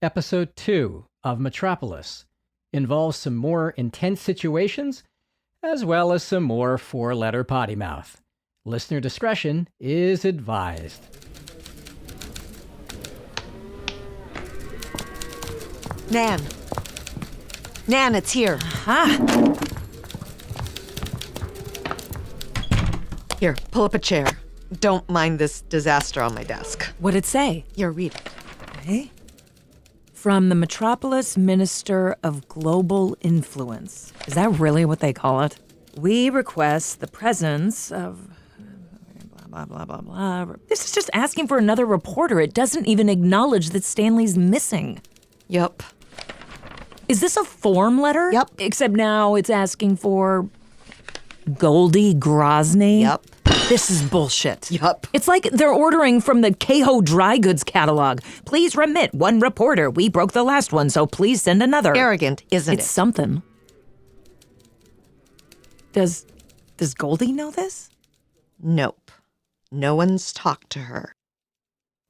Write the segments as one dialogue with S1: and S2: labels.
S1: Episode 2 of Metropolis involves some more intense situations, as well as some more four-letter potty mouth. Listener discretion is advised.
S2: Nan. Nan, it's here.
S3: Aha!
S2: Here, pull up a chair. Don't mind this disaster on my desk.
S3: What'd it say?
S2: Here, read it.
S3: Okay. From the Metropolis Minister of Global Influence. Is that really what they call it? We request the presence of... blah, blah, blah, blah, blah. This is just asking for another reporter. It doesn't even acknowledge that Stanley's missing.
S2: Yup.
S3: Is this a form letter?
S2: Yep.
S3: Except now it's asking for Goldie Grozny?
S2: Yup.
S3: This is bullshit.
S2: Yup.
S3: It's like they're ordering from the Keho dry goods catalog. Please remit one reporter. We broke the last one, so please send another.
S2: Arrogant, isn't
S3: It's something. Does Goldie know this?
S2: Nope. No one's talked to her.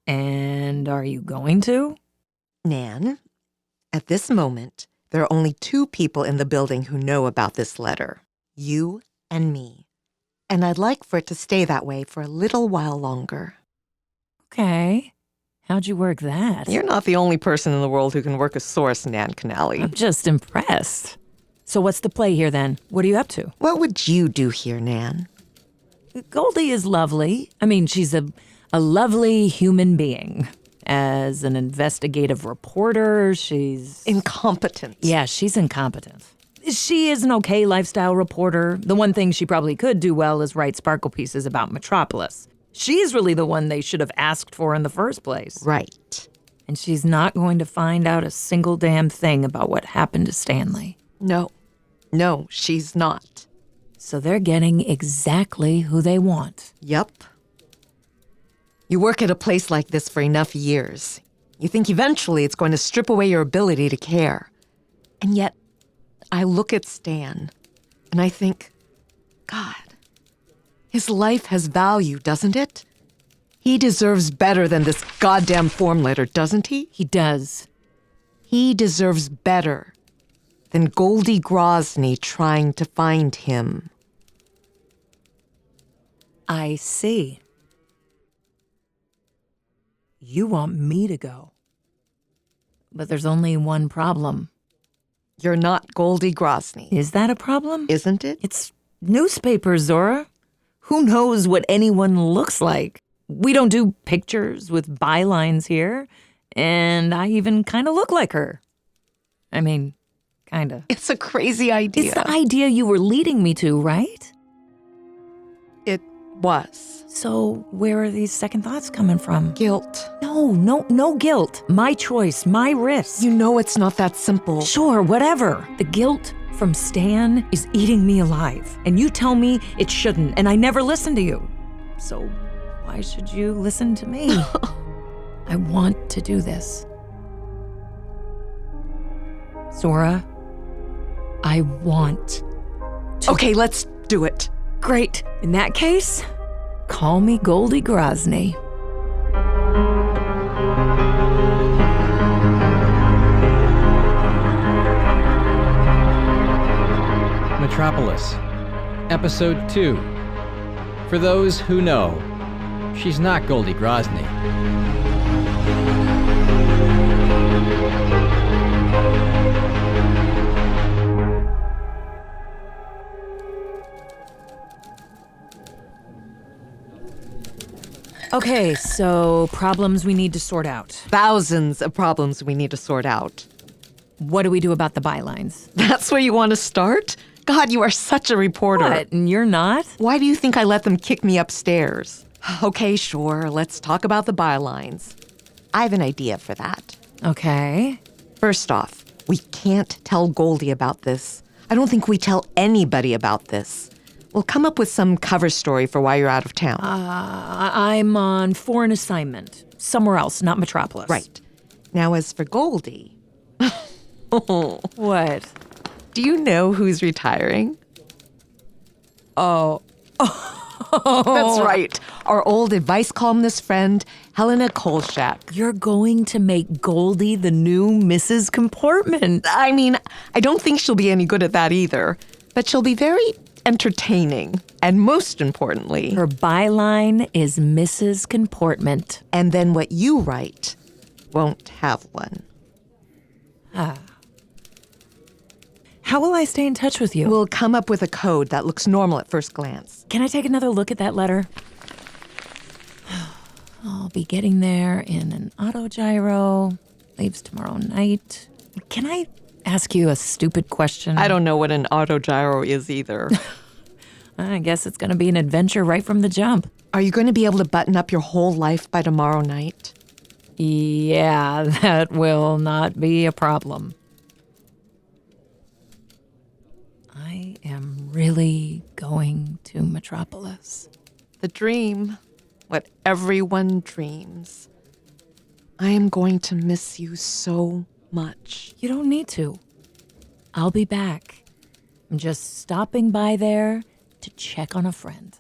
S3: And are you going to?
S2: Nan, at this moment, there are only 2 people in the building who know about this letter. You and me. And I'd like for it to stay that way for a little while longer.
S3: Okay. How'd you work that?
S2: You're not the only person in the world who can work a source, Nan Canali.
S3: I'm just impressed. So what's the play here then? What are you up to?
S2: What would you do here, Nan?
S3: Goldie is lovely. I mean, she's a lovely human being. As an investigative reporter, she's...
S2: Incompetent.
S3: Yeah, she's incompetent. She is an okay lifestyle reporter. The one thing she probably could do well is write sparkle pieces about Metropolis. She's really the one they should have asked for in the first place.
S2: Right.
S3: And she's not going to find out a single damn thing about what happened to Stanley.
S2: No, she's not.
S3: So they're getting exactly who they want.
S2: Yup. You work at a place like this for enough years. You think eventually it's going to strip away your ability to care. And yet, I look at Stan, and I think, God, his life has value, doesn't it? He deserves better than this goddamn form letter, doesn't he?
S3: He does.
S2: He deserves better than Goldie Grozny trying to find him.
S3: I see. You want me to go. But there's only one problem.
S2: You're not Goldie Grozny.
S3: Is that a problem?
S2: Isn't it?
S3: It's newspapers, Zora. Who knows what anyone looks like? We don't do pictures with bylines here, and I even kind of look like her. I mean, kind of.
S2: It's a crazy idea.
S3: It's the idea you were leading me to, right?
S2: It was.
S3: So where are these second thoughts coming from?
S2: Guilt.
S3: No guilt. My choice, my risk.
S2: You know it's not that simple.
S3: Sure, whatever. The guilt from Stan is eating me alive. And you tell me it shouldn't, and I never listen to you. So why should you listen to me? I want to do this. Zora, I want to.
S2: Okay, let's do it.
S3: Great. In that case, call me Goldie Grozny.
S1: Metropolis, Episode 2. For those who know, she's not Goldie Grozny.
S3: Okay, so problems we need to sort out.
S2: Thousands of problems we need to sort out.
S3: What do we do about the bylines?
S2: That's where you want to start? God, you are such a reporter.
S3: What, and you're not?
S2: Why do you think I let them kick me upstairs? Okay, sure, let's talk about the bylines. I have an idea for that.
S3: Okay.
S2: First off, we can't tell Goldie about this. I don't think we tell anybody about this. We'll come up with some cover story for why you're out of town.
S3: I'm on foreign assignment. Somewhere else, not Metropolis.
S2: Right. Now, as for Goldie...
S3: What?
S2: Do you know who's retiring?
S3: Oh.
S2: That's right. Our old advice columnist friend, Helena Kolchak.
S3: You're going to make Goldie the new Mrs. Comportment.
S2: I mean, I don't think she'll be any good at that either, but she'll be very entertaining. And most importantly,
S3: Her byline is Mrs. Comportment.
S2: and then what you write won't have one.
S3: How will I stay in touch with you?
S2: We'll come up with a code that looks normal at first glance.
S3: Can I take another look at that letter? I'll be getting there in an autogyro. Leaves tomorrow night. Can I ask you a stupid question?
S2: I don't know what an autogyro is either.
S3: I guess it's going to be an adventure right from the jump.
S2: Are you going to be able to button up your whole life by tomorrow night?
S3: Yeah, that will not be a problem. I am really going to Metropolis.
S2: The dream. What everyone dreams. I am going to miss you so much.
S3: You don't need to. I'll be back. I'm just stopping by there to check on a friend.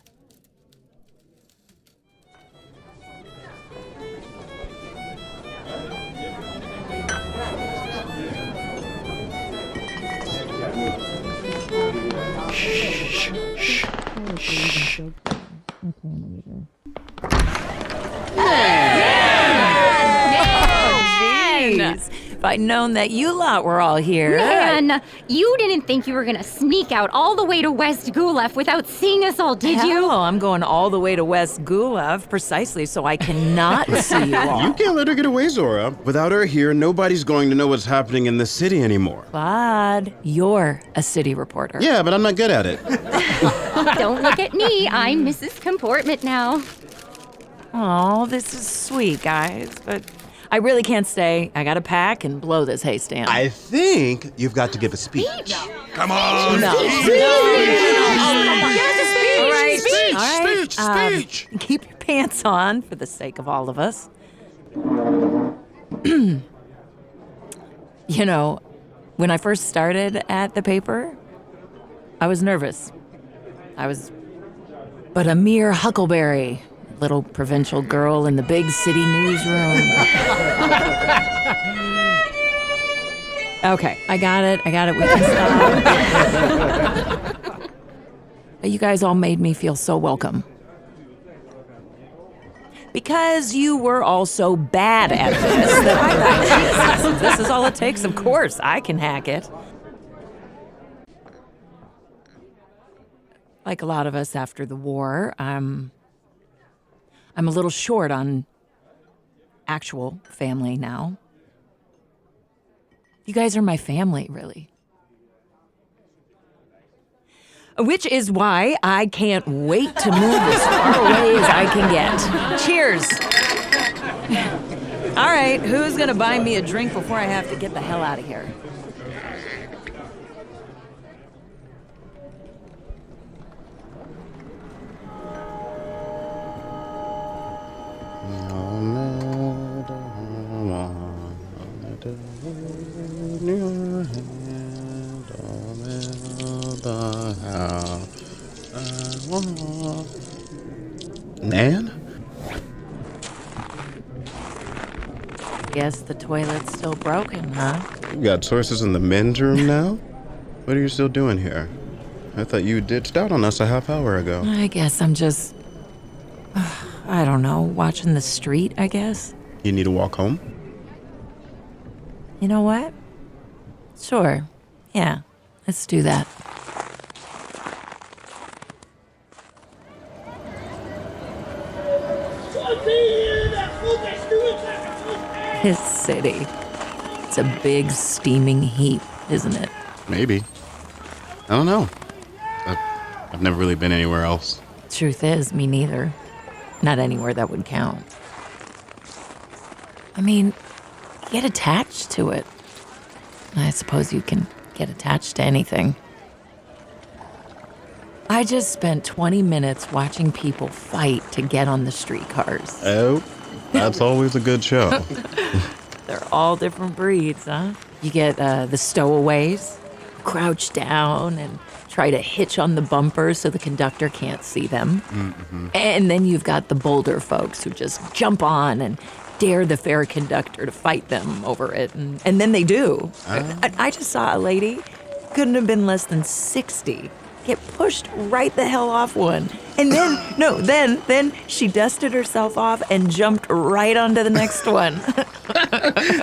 S3: Jeez. If I'd known that you lot were all here.
S4: Man, you didn't think you were gonna sneak out all the way to West Gulef without seeing us all, did you?
S3: Hell, I'm going all the way to West Gulef precisely so I cannot see you all.
S5: You can't let her get away, Zora. Without her here, nobody's going to know what's happening in this city anymore.
S3: Claude, you're a city reporter.
S5: Yeah, but I'm not good at it.
S4: Don't look at me. I'm Mrs. Comportment now.
S3: Oh, this is sweet, guys, but I really can't stay. I gotta pack and blow this hay stand.
S5: I think you've got to give a speech. Come on!
S3: No.
S5: Speech!
S3: Keep your pants on for the sake of all of us. You know, when I first started at the paper, I was nervous. I was but a mere huckleberry, little provincial girl in the big city newsroom. Okay, I got it. We can stop. You guys all made me feel so welcome. Because you were all so bad at this that I thought, this is all it takes. Of course, I can hack it. Like a lot of us after the war, I'm a little short on actual family now. You guys are my family, really. Which is why I can't wait to move as far away as I can get. Cheers. All right, who's gonna buy me a drink before I have to get the hell out of here?
S5: Nan?
S3: Guess the toilet's still broken, huh?
S5: You got sources in the men's room now? What are you still doing here? I thought you ditched out on us a half hour ago.
S3: I guess I'm just, I don't know, watching the street, I guess.
S5: You need to walk home?
S3: You know what? Sure. Yeah, let's do that. His city. It's a big steaming heap, isn't it?
S5: Maybe. I don't know. I've never really been anywhere else.
S3: Truth is, me neither. Not anywhere that would count. I mean, you get attached to it. I suppose you can get attached to anything. I just spent 20 minutes watching people fight to get on the streetcars.
S5: Oh, that's always a good show.
S3: They're all different breeds, huh? You get the stowaways, crouch down and try to hitch on the bumper so the conductor can't see them. And then you've got the bolder folks who just jump on and dare the fair conductor to fight them over it. And then they do. I just saw a lady, couldn't have been less than 60, get pushed right the hell off one. And then, then she dusted herself off and jumped right onto the next one.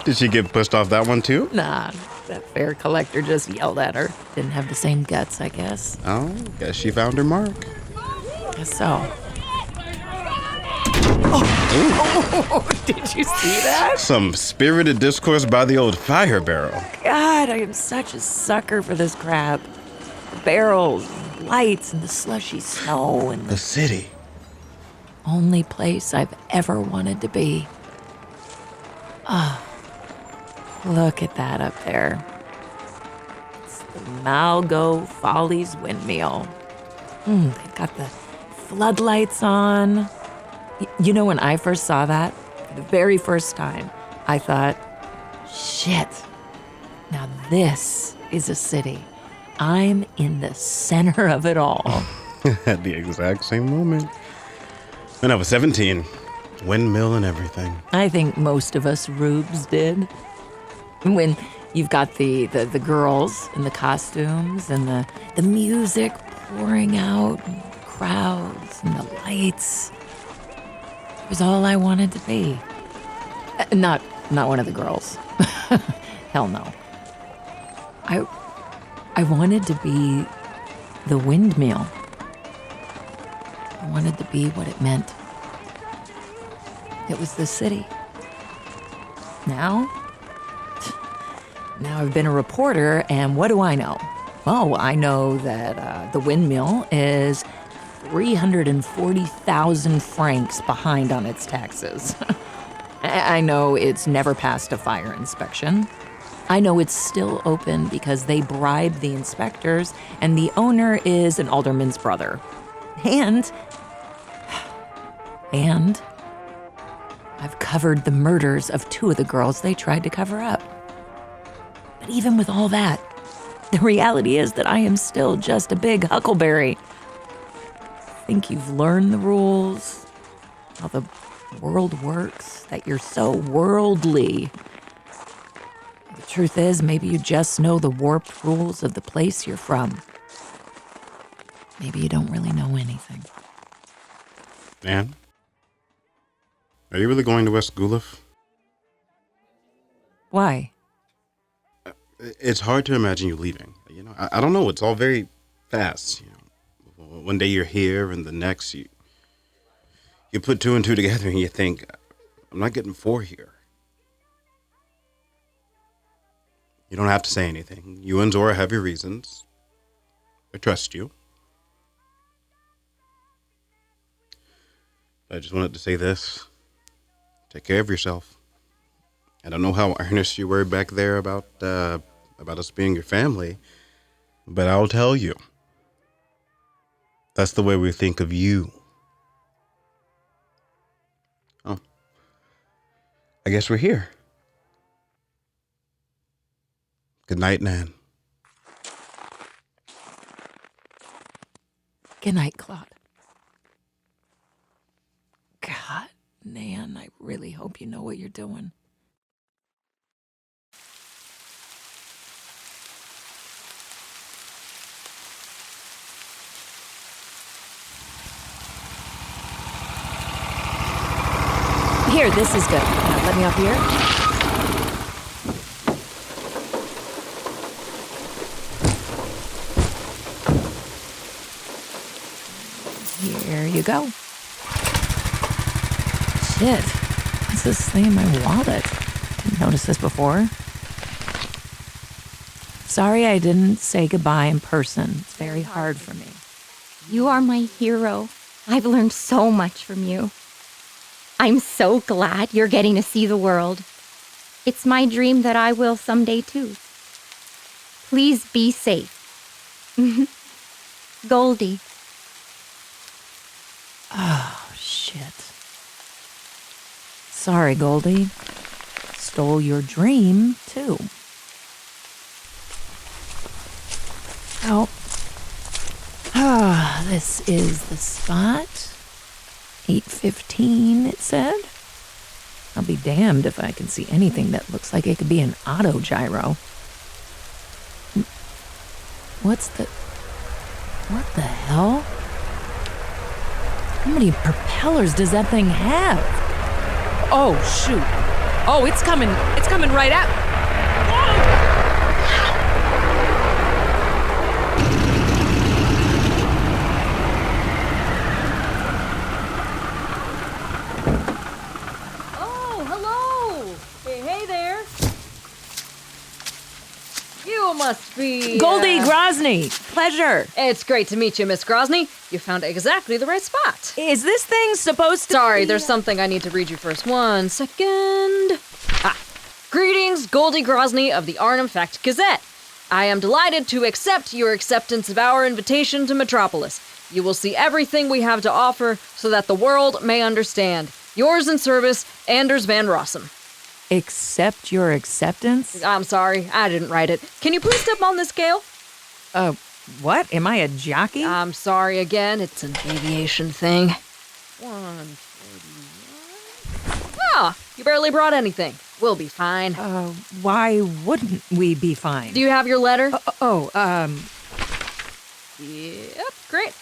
S5: Did she get pushed off that one too?
S3: Nah, that fare collector just yelled at her. Didn't have the same guts, I guess.
S5: Oh, guess she found her mark.
S3: Guess so. Oh, did you see that?
S5: Some spirited discourse by the old fire barrel.
S3: God, I am such a sucker for this crap. The barrels, and lights, and the slushy snow, and
S5: The city.
S3: only place I've ever wanted to be. Look at that up there. It's the Malgo Follies windmill. They've got the floodlights on. You know, when I first saw that, for the very first time, I thought, shit, now this is a city. I'm in the center of it all.
S5: At the exact same moment. When I was 17, windmill and everything.
S3: I think most of us rubes did. When you've got the girls in the costumes and the music pouring out, and the crowds and the lights. It was all I wanted to be. Not one of the girls. Hell no. I wanted to be the windmill. I wanted to be what it meant. It was the city. Now I've been a reporter, and what do I know? Oh, I know that the windmill is 340,000 francs behind on its taxes. I know it's never passed a fire inspection. I know it's still open because they bribed the inspectors, and the owner is an alderman's brother. And I've covered the murders of 2 of the girls they tried to cover up. But even with all that, the reality is that I am still just a big huckleberry. Think you've learned the rules, how the world works, that you're so worldly. The truth is, maybe you just know the warped rules of the place you're from. Maybe you don't really know anything.
S5: Anne? Are you really going to West Gulif?
S3: Why?
S5: It's hard to imagine you leaving. You know, I don't know. It's all very fast. You know, one day you're here, and the next you put 2 and 2 together, and you think, I'm not getting 4 here. You don't have to say anything. You and Zora have your reasons. I trust you. I just wanted to say this. Take care of yourself. I don't know how earnest you were back there about us being your family, but I'll tell you. That's the way we think of you. Oh. I guess we're here. Good night, Nan.
S3: Good night, Claude. God, Nan, I really hope you know what you're doing. Here, this is good. Now, let me up here. Here you go. Shit. What's this thing in my wallet? Didn't notice this before. Sorry I didn't say goodbye in person. It's very hard for me.
S4: You are my hero. I've learned so much from you. I'm so glad you're getting to see the world. It's my dream that I will someday too. Please be safe. Goldie.
S3: Oh, shit. Sorry, Goldie. Stole your dream, too. Ow. Ah, this is the spot. 8:15, it said. I'll be damned if I can see anything that looks like it could be an autogyro. What the hell? How many propellers does that thing have? Oh, shoot. Oh, it's coming right at...
S6: Must be...
S3: Goldie, Grozny, pleasure.
S6: It's great to meet you, Miss Grozny. You found exactly the right spot.
S3: Is this thing supposed to
S6: Sorry,
S3: be...
S6: there's something I need to read you first. 1 second. Greetings, Goldie Grozny of the Arnhem Fact Gazette. I am delighted to accept your acceptance of our invitation to Metropolis. You will see everything we have to offer so that the world may understand. Yours in service, Anders Van Rossum.
S3: Accept your acceptance?
S6: I'm sorry, I didn't write it. Can you please step on the scale?
S3: What? Am I a jockey?
S6: I'm sorry again, it's an aviation thing. 141. Ah, you barely brought anything. We'll be fine.
S3: Why wouldn't we be fine?
S6: Do you have your letter?
S3: Yep.
S6: Great.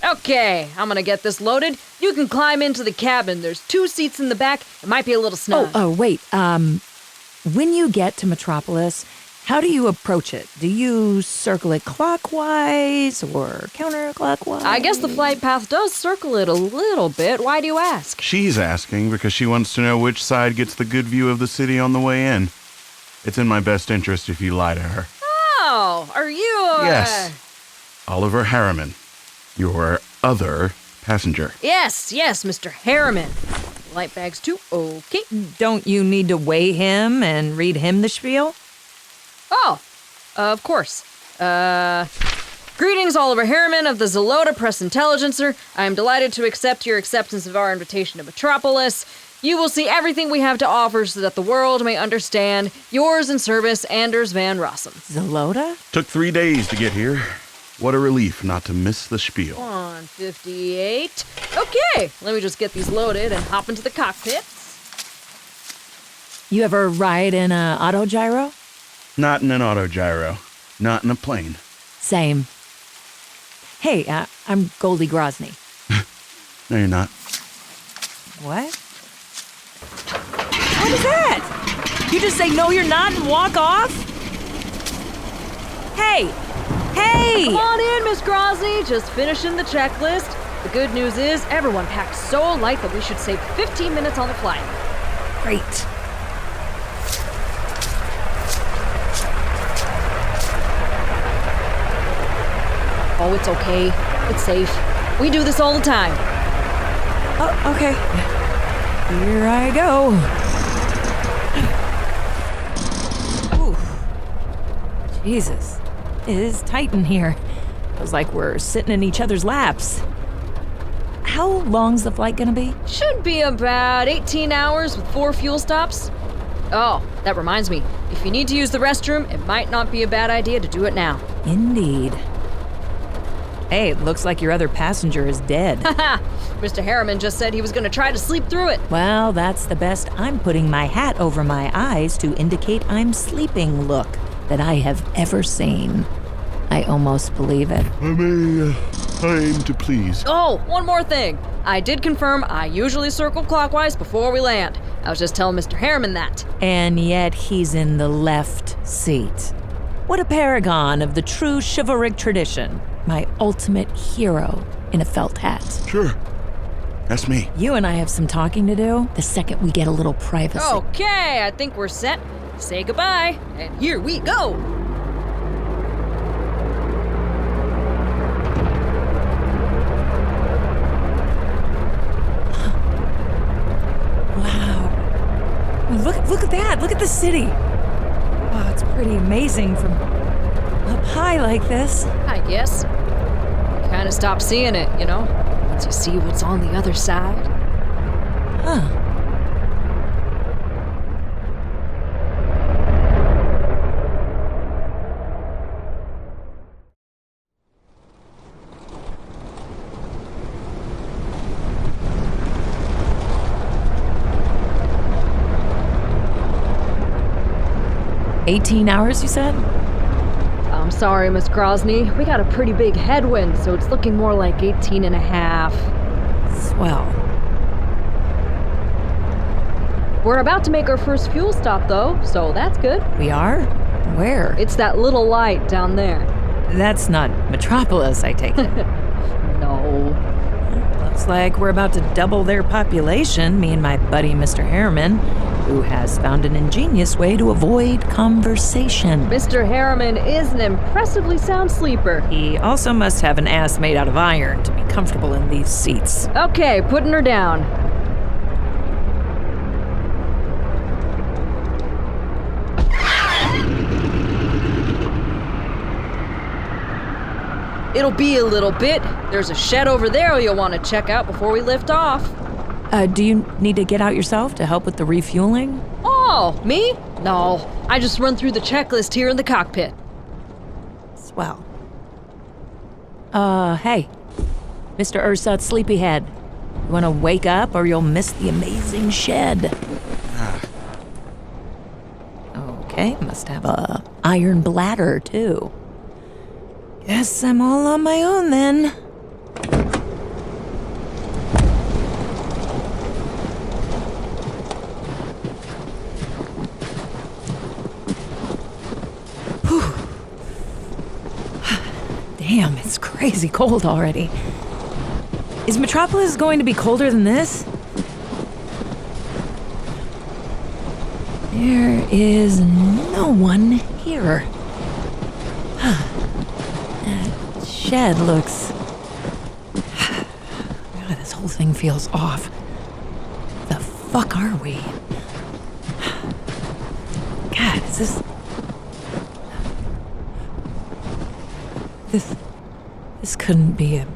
S6: Okay, I'm gonna get this loaded. You can climb into the cabin. There's 2 seats in the back. It might be a little snug.
S3: Wait. When you get to Metropolis, how do you approach it? Do you circle it clockwise or counterclockwise?
S6: I guess the flight path does circle it a little bit. Why do you ask?
S7: She's asking because she wants to know which side gets the good view of the city on the way in. It's in my best interest if you lie to her.
S6: Oh, are you...
S7: Yes. Oliver Harriman. Your other passenger.
S6: Yes, Mr. Harriman. Light bags too. Okay.
S3: Don't you need to weigh him and read him the spiel?
S6: Oh, of course. Greetings, Oliver Harriman of the Zora Press Intelligencer. I am delighted to accept your acceptance of our invitation to Metropolis. You will see everything we have to offer so that the world may understand. Yours in service, Anders Van Rossum.
S3: Zalota?
S7: Took 3 days to get here. What a relief not to miss the spiel.
S6: 158. Okay, let me just get these loaded and hop into the cockpit.
S3: You ever ride in a autogyro?
S7: Not in an autogyro. Not in a plane.
S3: Same. Hey, I'm Goldie Grozny.
S7: No, you're not.
S3: What? What is that? You just say no you're not and walk off? Hey!
S6: Come on in, Miss Grozny. Just finishing the checklist. The good news is everyone packed so light that we should save 15 minutes on the flight.
S3: Great.
S6: Oh, it's okay. It's safe. We do this all the time.
S3: Oh, okay. Here I go. Ooh. Jesus. It is tight in here. Feels like we're sitting in each other's laps. How long's the flight gonna be?
S6: Should be about 18 hours with 4 fuel stops. Oh, that reminds me. If you need to use the restroom, it might not be a bad idea to do it now.
S3: Indeed. Hey, it looks like your other passenger is dead.
S6: Haha! Mr. Harriman just said he was gonna try to sleep through it.
S3: Well, that's the best I'm putting my hat over my eyes to indicate I'm sleeping look that I have ever seen. I almost believe it.
S7: I aim to please.
S6: Oh, one more thing. I did confirm I usually circle clockwise before we land. I was just telling Mr. Harriman that.
S3: And yet he's in the left seat. What a paragon of the true chivalric tradition. My ultimate hero in a felt hat.
S7: Sure. That's me.
S3: You and I have some talking to do the second we get a little privacy.
S6: Okay, I think we're set. Say goodbye, and here we go.
S3: Wow. Look at that. Look at the city. Wow, it's pretty amazing from up high like this.
S6: I guess. You kind of stop seeing it, you know, once you see what's on the other side.
S3: Huh. 18 hours, you said?
S6: I'm sorry, Miss Grozny. We got a pretty big headwind, so it's looking more like 18 and a half.
S3: Swell.
S6: We're about to make our first fuel stop, though, so that's good.
S3: We are? Where?
S6: It's that little light down there.
S3: That's not Metropolis, I take it.
S6: No.
S3: Looks like we're about to double their population, me and my buddy Mr. Harriman, who has found an ingenious way to avoid conversation.
S6: Mr. Harriman is an impressively sound sleeper.
S3: He also must have an ass made out of iron to be comfortable in these seats.
S6: Okay, putting her down. It'll be a little bit. There's a shed over there you'll want to check out before we lift off.
S3: Do you need to get out yourself to help with the refueling?
S6: Oh, me? No, I just run through the checklist here in the cockpit.
S3: Swell. Hey. Mr. Ursat Sleepyhead. You want to wake up or you'll miss the amazing shed? Okay, must have a iron bladder, too. Guess I'm all on my own, then. Whew. Damn, it's crazy cold already. Is Metropolis going to be colder than this? There is no one here. That shed looks... God, this whole thing feels off. The fuck are we? God, is this... This couldn't be a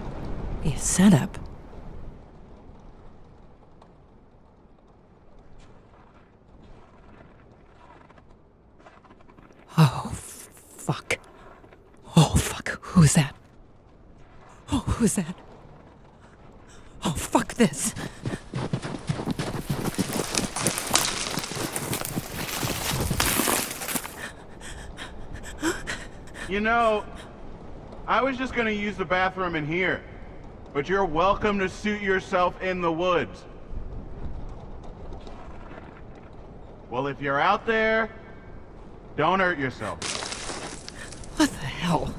S3: setup. Oh, fuck. Oh, fuck. Who's that? Oh, who's that? Oh, fuck this.
S7: You know, I was just gonna use the bathroom in here, but you're welcome to suit yourself in the woods. Well, if you're out there, don't hurt yourself.
S3: What the hell?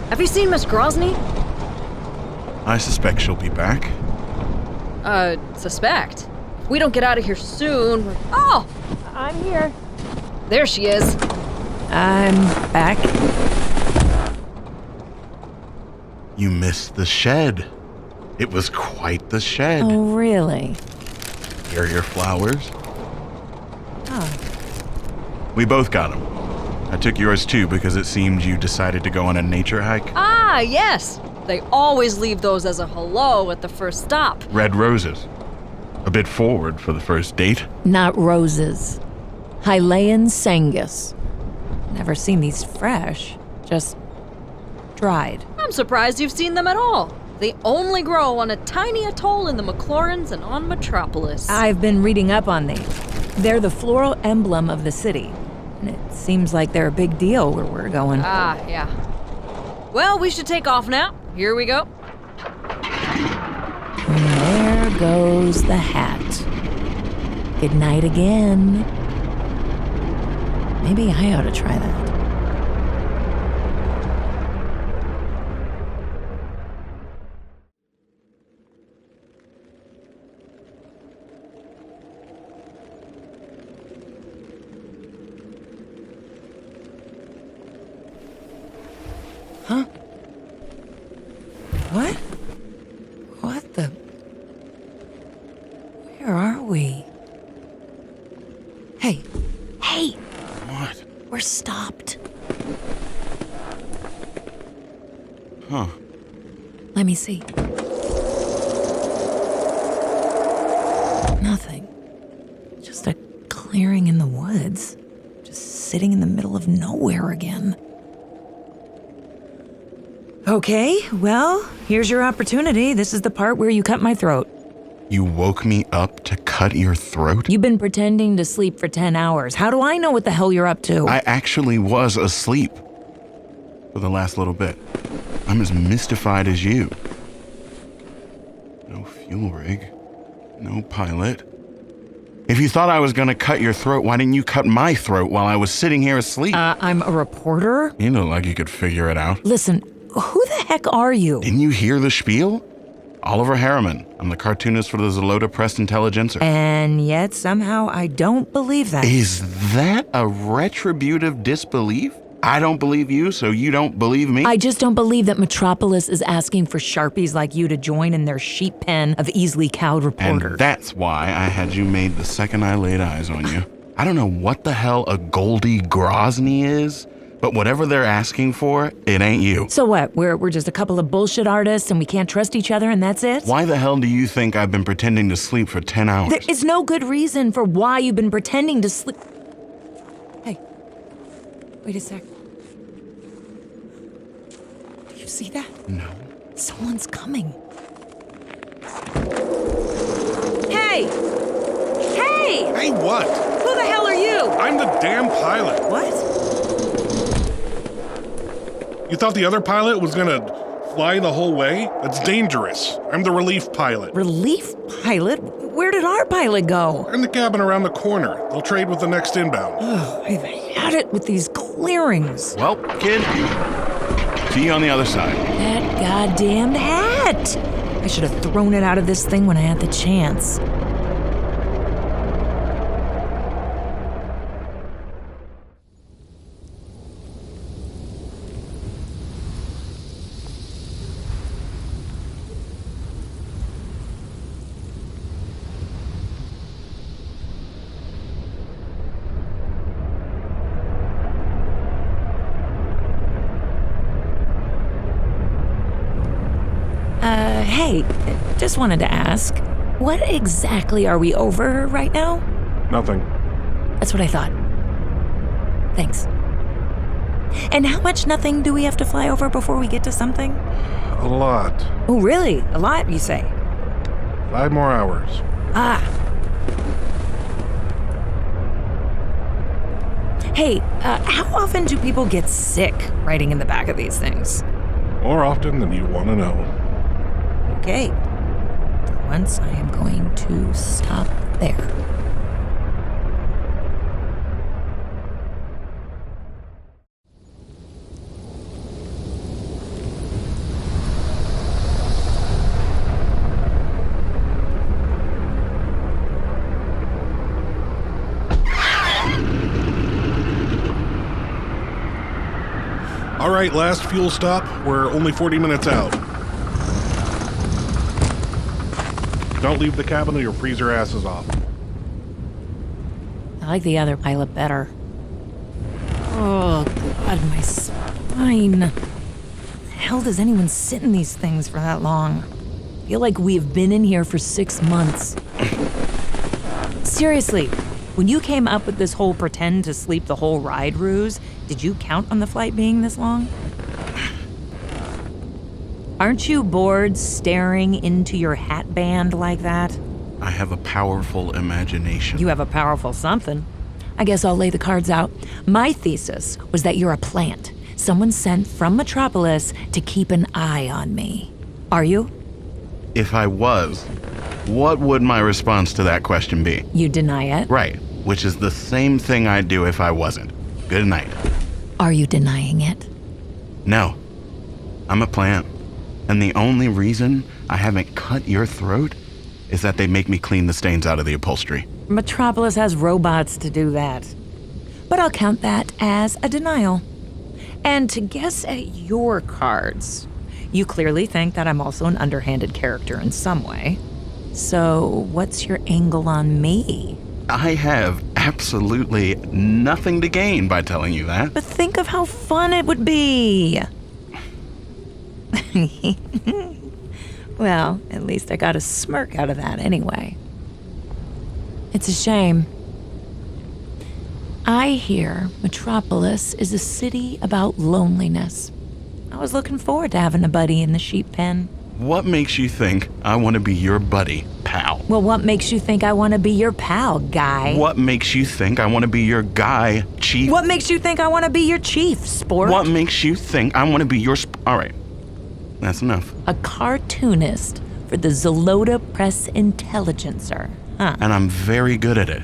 S6: Have you seen Miss Grozny?
S7: I suspect she'll be back.
S6: Suspect? If we don't get out of here soon, Oh! I'm here. There she is.
S3: I'm back.
S7: You missed the shed. It was quite the shed.
S3: Oh, really?
S7: Here are your flowers.
S3: Oh.
S7: We both got them. I took yours too because it seemed you decided to go on a nature hike.
S6: Ah, yes. They always leave those as a hello at the first stop.
S7: Red roses. A bit forward for the first date.
S3: Not roses. Hylaean sangus. Never seen these fresh. Just dried.
S6: I'm surprised you've seen them at all. They only grow on a tiny atoll in the McLaurins and on Metropolis.
S3: I've been reading up on these. They're the floral emblem of the city. And it seems like they're a big deal where we're going.
S6: Ah, yeah. Well, we should take off now. Here we go.
S3: And there goes the hat. Good night again. Maybe I ought to try that. Huh? What? What the... Where are we? Hey! Hey!
S7: What?
S3: We're stopped.
S7: Huh.
S3: Let me see. Nothing. Just a clearing in the woods. Just sitting in the middle of nowhere again. Okay, well, here's your opportunity. This is the part where you cut my throat.
S8: You woke me up to cut your throat?
S3: You've been pretending to sleep for 10 hours. How do I know what the hell you're up to?
S8: I actually was asleep for the last little bit. I'm as mystified as you. No fuel rig. No pilot. If you thought I was gonna cut your throat, why didn't you cut my throat while I was sitting here asleep?
S3: I'm a reporter?
S8: You look like you could figure it out.
S3: Listen, who the heck are you?
S8: Didn't you hear the spiel? Oliver Harriman. I'm the cartoonist for the Zora Press Intelligencer.
S3: And yet somehow I don't believe that.
S8: Is that a retributive disbelief? I don't believe you, so you don't believe me?
S3: I just don't believe that Metropolis is asking for Sharpies like you to join in their sheep pen of easily cowed reporters.
S8: And that's why I had you made the second I laid eyes on you. I don't know what the hell a Goldie Grozny is, but whatever they're asking for, it ain't you.
S3: So what? We're just a couple of bullshit artists and we can't trust each other and that's it?
S8: Why the hell do you think I've been pretending to sleep for 10 hours?
S3: There is no good reason for why you've been pretending to sleep. Hey, wait a sec. Do you see that?
S8: No.
S3: Someone's coming. Hey! Hey!
S9: Hey, what?
S3: Who the hell are you?
S9: I'm the damn pilot.
S3: What?
S9: You thought the other pilot was gonna fly the whole way? That's dangerous. I'm the relief pilot.
S3: Relief pilot? Where did our pilot go?
S9: In the cabin around the corner. They'll trade with the next inbound.
S3: Oh, I've had it with these clearings.
S8: Well, kid, see you on the other side.
S3: That goddamned hat! I should have thrown it out of this thing when I had the chance. Hey, just wanted to ask, what exactly are we over right now?
S9: Nothing.
S3: That's what I thought. Thanks. And how much nothing do we have to fly over before we get to something?
S9: A lot.
S3: Oh, really? A lot, you say?
S9: 5 more hours.
S3: Ah. Hey, how often do people get sick riding in the back of these things?
S9: More often than you want to know.
S3: Okay. For once, I am going to stop there.
S9: All right, last fuel stop. We're only 40 minutes out. Don't leave the cabin or you'll freeze your asses off.
S3: I like the other pilot better. Oh, God, my spine. How the hell does anyone sit in these things for that long? I feel like we've been in here for 6 months. Seriously, when you came up with this whole pretend to sleep the whole ride ruse, did you count on the flight being this long? Aren't you bored staring into your hat band like that?
S8: I have a powerful imagination.
S3: You have a powerful something. I guess I'll lay the cards out. My thesis was that you're a plant, someone sent from Metropolis to keep an eye on me. Are you?
S8: If I was, what would my response to that question be?
S3: You deny it?
S8: Right, which is the same thing I'd do if I wasn't. Good night.
S3: Are you denying it?
S8: No, I'm a plant. And the only reason I haven't cut your throat is that they make me clean the stains out of the upholstery.
S3: Metropolis has robots to do that. But I'll count that as a denial. And to guess at your cards, you clearly think that I'm also an underhanded character in some way. So what's your angle on me?
S8: I have absolutely nothing to gain by telling you that.
S3: But think of how fun it would be. Well, at least I got a smirk out of that anyway. It's a shame. I hear Metropolis is a city about loneliness. I was looking forward to having a buddy in the sheep pen.
S8: What makes you think I want to be your buddy, pal?
S3: Well, what makes you think I want to be your pal, guy?
S8: What makes you think I want to be your guy, chief?
S3: What makes you think I want to be your chief, sport?
S8: What makes you think I want to be your All right, that's enough.
S3: A cartoonist for the Zolota Press Intelligencer, huh?
S8: And I'm very good at it.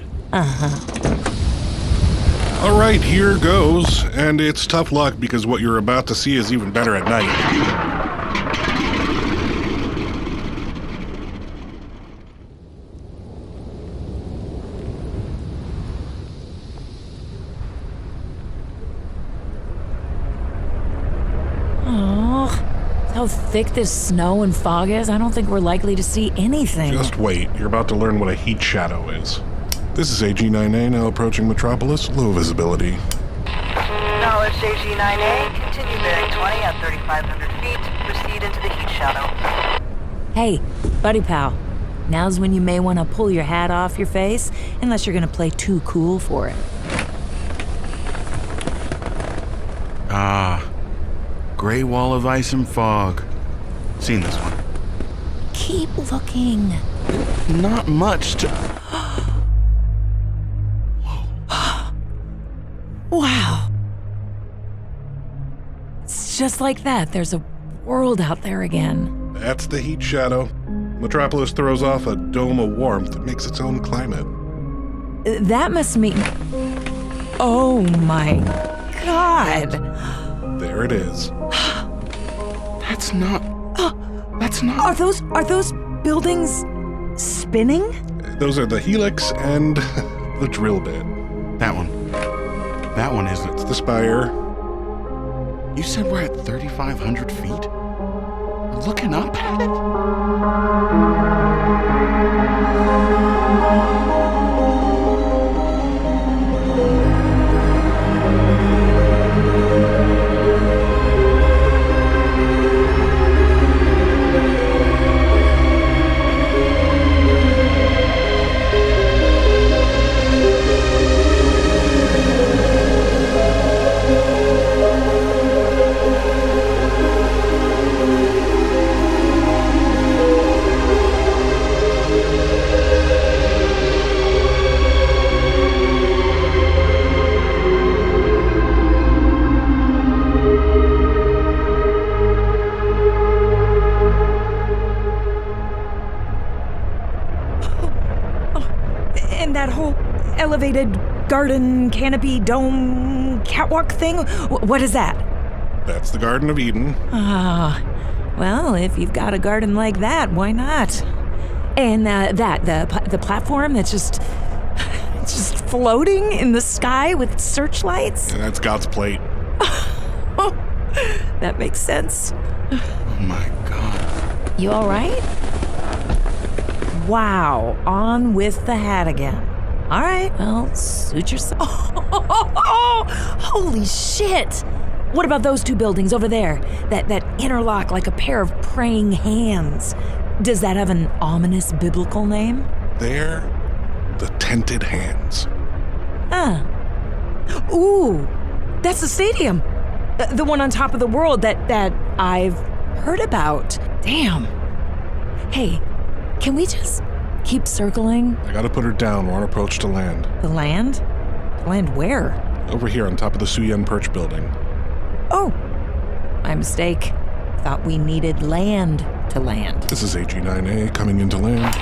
S9: All right, here goes. And it's tough luck because what you're about to see is even better at night.
S3: How thick this snow and fog is, I don't think we're likely to see anything.
S9: Just wait. You're about to learn what a heat shadow is. This is AG-9A, now approaching Metropolis. Low visibility.
S10: Acknowledged AG-9A. Continue bearing 20 at 3,500 feet. Proceed into the heat shadow.
S3: Hey, buddy pal. Now's when you may want to pull your hat off your face, unless you're going to play too cool for it.
S8: Gray wall of ice and fog. Seen this one.
S3: Keep looking.
S8: Not much to...
S3: Wow. It's just like that. There's a world out there again.
S9: That's the heat shadow. Metropolis throws off a dome of warmth that makes its own climate.
S3: That must mean... Oh my God.
S9: There it is.
S8: That's not...
S3: Are those buildings spinning?
S9: Those are the helix and the drill bit.
S8: That one isn't.
S9: It's the spire.
S8: You said we're at 3,500 feet? Looking up at it?
S3: Elevated garden, canopy, dome, catwalk thing? What is that?
S9: That's the Garden of Eden.
S3: Well, if you've got a garden like that, why not? And the platform that's just floating in the sky with searchlights?
S9: And that's God's plate.
S3: That makes sense.
S8: Oh my God.
S3: You all right? Wow, on with the hat again. All right, well, suit yourself. Holy shit! What about those two buildings over there that interlock like a pair of praying hands? Does that have an ominous biblical name?
S9: They're the tented hands.
S3: Ooh, that's the stadium. The one on top of the world that I've heard about. Damn. Hey, can we just keep circling?
S9: I gotta put her down. We're on approach to land.
S3: The land? Land where?
S9: Over here on top of the Suyen Perch building.
S3: Oh, my mistake. Thought we needed land to land.
S9: This is AG-9A coming into land.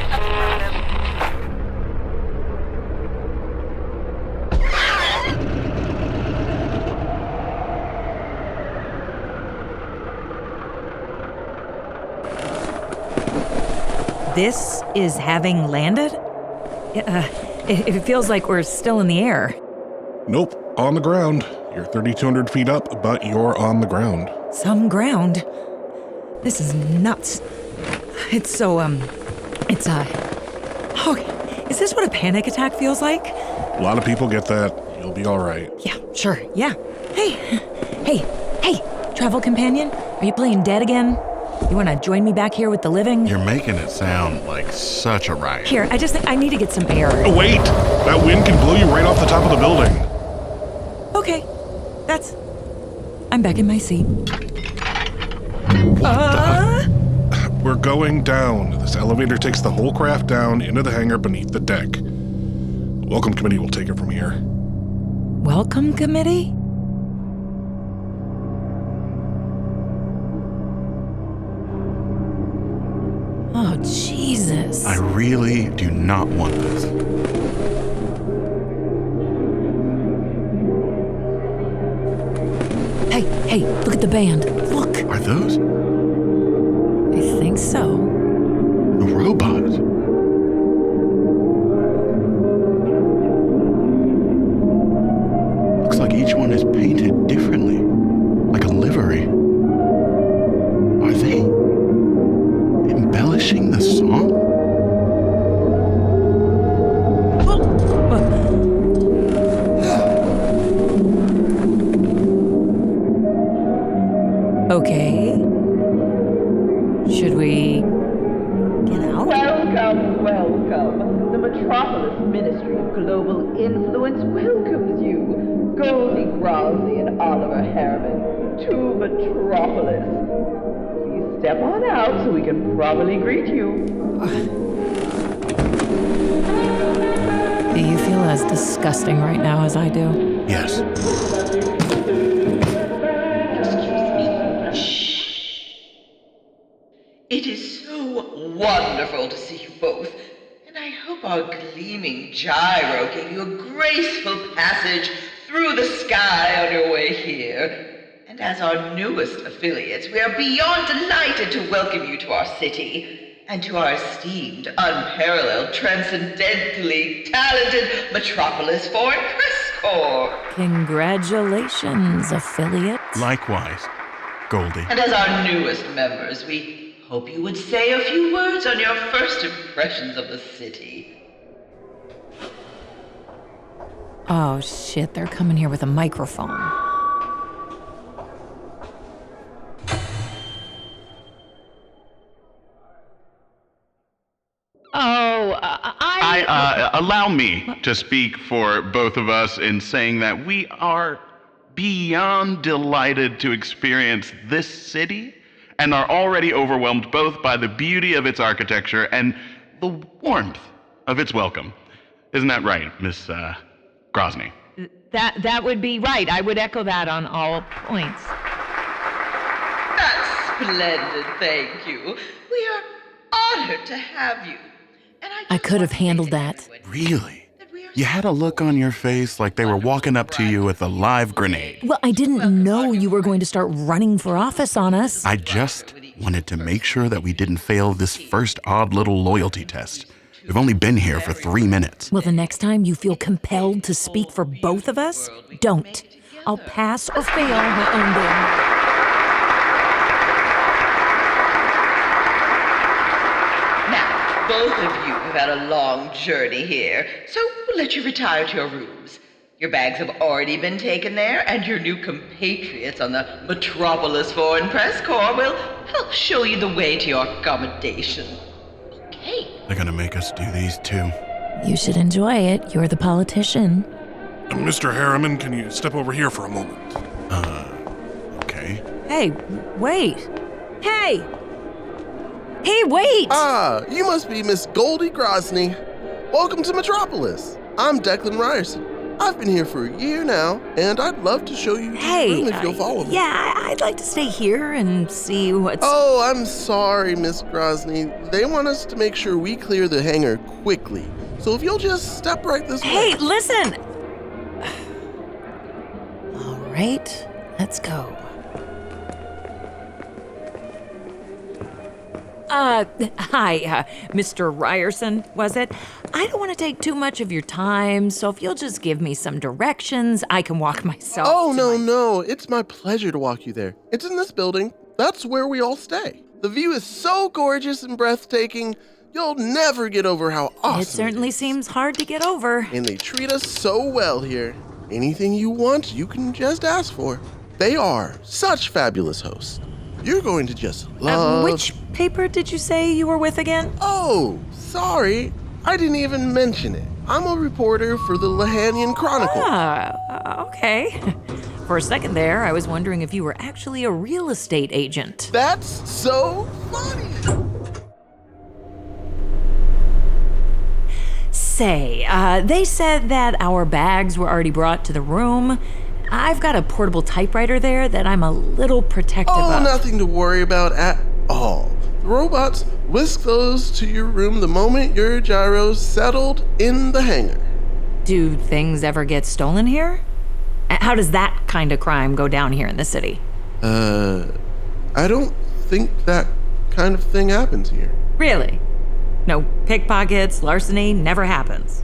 S3: This is having landed? It feels like we're still in the air.
S9: Nope, on the ground. You're 3,200 feet up, but you're on the ground.
S3: Some ground? This is nuts. It's so, oh, is this what a panic attack feels like?
S9: A lot of people get that. You'll be all right.
S3: Yeah, sure, yeah. Hey, travel companion, are you playing dead again? You want to join me back here with the living?
S8: You're making it sound like such a riot.
S3: Here, I just think I need to get some air.
S9: Oh, wait! That wind can blow you right off the top of the building.
S3: Okay, I'm back in my seat.
S9: We're going down. This elevator takes the whole craft down into the hangar beneath the deck. Welcome committee will take it from here.
S3: Welcome committee? Oh, Jesus.
S8: I really do not want this.
S3: Hey, look at the band. Look.
S8: Are those
S3: I think so.
S8: the robots? Looks like each one is painted differently, like a livery. Are they embellishing the song?
S3: Okay. Should we get out?
S11: Welcome. The Metropolis Ministry of Global Influence welcomes you, Goldie, Grozny, and Oliver Harriman, to Metropolis. Please step on out so we can properly greet you.
S3: Do you feel as disgusting right now as I do?
S8: Yes.
S11: It is so wonderful to see you both, and I hope our gleaming gyro gave you a graceful passage through the sky on your way here. And as our newest affiliates, we are beyond delighted to welcome you to our city, and to our esteemed, unparalleled, transcendently talented Metropolis Foreign Press Corps.
S3: Congratulations, affiliate.
S8: Likewise, Goldie.
S11: And as our newest members, we hope you would say a few words on your first impressions of the city.
S3: Oh, shit, they're coming here with a microphone.
S8: Allow me to speak for both of us in saying that we are beyond delighted to experience this city and are already overwhelmed both by the beauty of its architecture and the warmth of its welcome. Isn't that right, Miss Grozny?
S12: That would be right. I would echo that on all points.
S11: That's splendid, thank you. We are honored to have you. And
S3: I could have handled that.
S8: Really? You had a look on your face like they were walking up to you with a live grenade.
S3: Well, I didn't know you were going to start running for office on us.
S8: I just wanted to make sure that we didn't fail this first odd little loyalty test. We've only been here for 3 minutes.
S3: Well, the next time you feel compelled to speak for both of us, don't. I'll pass or fail my own game.
S11: Both of you have had a long journey here, so we'll let you retire to your rooms. Your bags have already been taken there, and your new compatriots on the Metropolis Foreign Press Corps will help show you the way to your accommodation. Okay.
S8: They're gonna make us do these too.
S3: You should enjoy it. You're the politician.
S9: Mr. Harriman, can you step over here for a moment?
S8: Okay.
S3: Hey, wait. Hey! Hey, wait!
S13: You must be Miss Goldie Grozny. Welcome to Metropolis. I'm Declan Ryerson. I've been here for a year now, and I'd love to show you the room if you'll follow me.
S3: Yeah, I'd like to stay here and see what's...
S13: Oh, I'm sorry, Miss Grozny. They want us to make sure we clear the hangar quickly. So if you'll just step right this way.
S3: Hey, listen! All right, let's go. Hi, Mr. Ryerson, was it? I don't want to take too much of your time, so if you'll just give me some directions, I can walk myself.
S13: Oh, no. It's my pleasure to walk you there. It's in this building. That's where we all stay. The view is so gorgeous and breathtaking, you'll never get over how awesome
S3: it certainly seems hard to get over.
S13: And they treat us so well here. Anything you want, you can just ask for. They are such fabulous hosts. You're going to just love...
S3: Which paper did you say you were with again?
S13: Oh, sorry. I didn't even mention it. I'm a reporter for the Lahanian Chronicle.
S3: Okay. For a second there, I was wondering if you were actually a real estate agent.
S13: That's so funny!
S3: Say, they said that our bags were already brought to the room. I've got a portable typewriter there that I'm a little protective of.
S13: Nothing to worry about at all. The robots whisk those to your room the moment your gyro's settled in the hangar.
S3: Do things ever get stolen here? How does that kind of crime go down here in the city?
S13: I don't think that kind of thing happens here.
S3: Really? No pickpockets, larceny, never happens?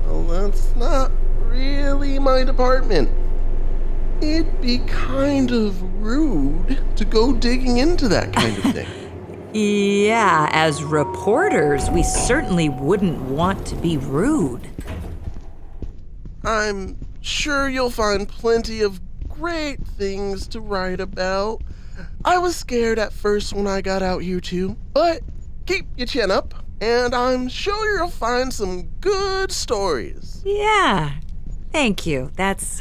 S13: Well, that's not really my department. It'd be kind of rude to go digging into that kind of thing.
S3: Yeah, as reporters, we certainly wouldn't want to be rude.
S13: I'm sure you'll find plenty of great things to write about. I was scared at first when I got out here too, but keep your chin up, and I'm sure you'll find some good stories.
S3: Yeah, thank you. That's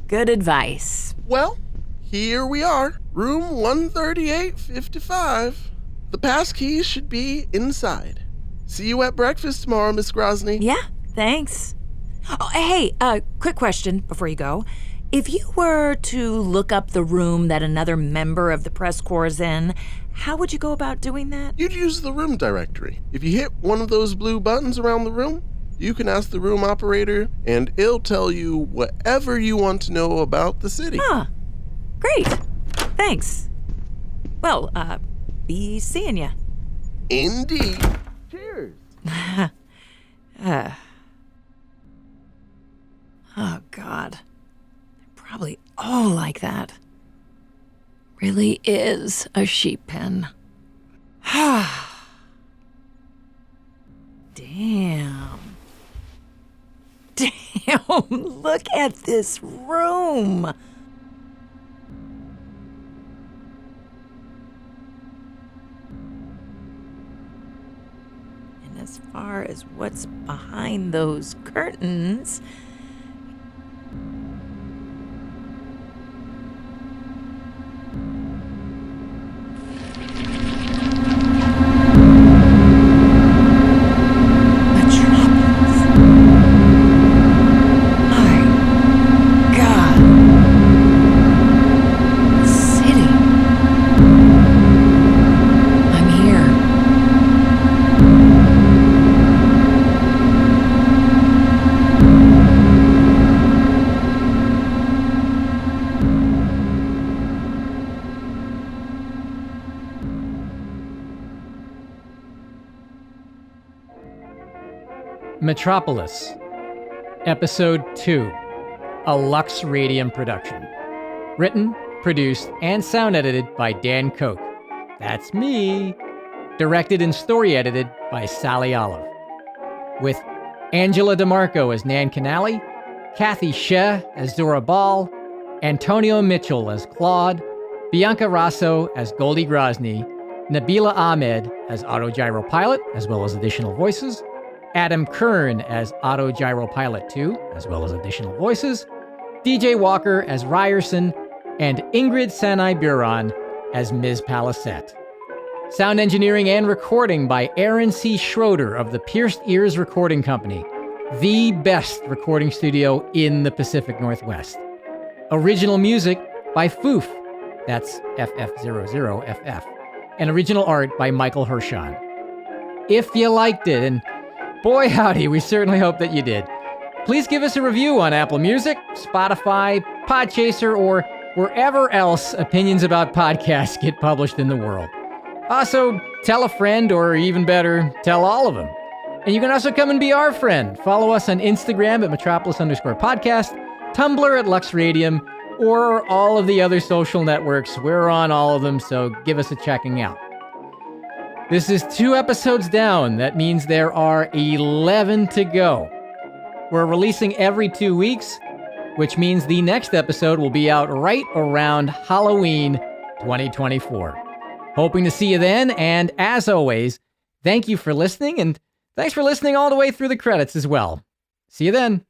S3: good advice.
S13: Well, here we are, room 13855. The passkey should be inside. See you at breakfast tomorrow, Miss Grozny.
S3: Yeah, thanks. Oh, hey, quick question before you go. If you were to look up the room that another member of the press corps is in, how would you go about doing that?
S13: You'd use the room directory. If you hit one of those blue buttons around the room, you can ask the room operator, and it'll tell you whatever you want to know about the city.
S3: Huh. Great. Thanks. Well, be seeing ya.
S13: Indeed. Cheers.
S3: Oh, God. They're probably all like that. Really is a sheep pen. Damn. Damn, look at this room. And as far as what's behind those curtains,
S1: Metropolis, Episode 2, a Lux Radium production. Written, produced, and sound edited by Dan Koch. That's me. Directed and story edited by Sally Olive. With Angela DeMarco as Nan Canali, Kathy Sheh as Zora Ball, Antonio Mitchell as Claude, Bianca Rosso as Goldie Grozny, Nabila Ahmed as Auto Gyro Pilot, as well as additional voices, Adam Kern as Auto Gyro Pilot 2, as well as additional voices, DJ Walker as Ryerson, and Ingrid Sanai Buron as Ms. Palisette. Sound engineering and recording by Aaron C. Schroeder of the Pierced Ears Recording Company, the best recording studio in the Pacific Northwest. Original music by Foof, that's FF00FF, and original art by Michael Hershon. If you liked it, and boy howdy, we certainly hope that you did, please give us a review on Apple Music, Spotify, Podchaser, or wherever else opinions about podcasts get published in the world. Also, tell a friend, or even better, tell all of them. And you can also come and be our friend. Follow us on Instagram at Metropolis_podcast, Tumblr at Lux Radium, or all of the other social networks. We're on all of them, so give us a checking out. This is 2 episodes down. That means there are 11 to go. We're releasing every 2 weeks, which means the next episode will be out right around Halloween 2024. Hoping to see you then, and as always, thank you for listening, and thanks for listening all the way through the credits as well. See you then.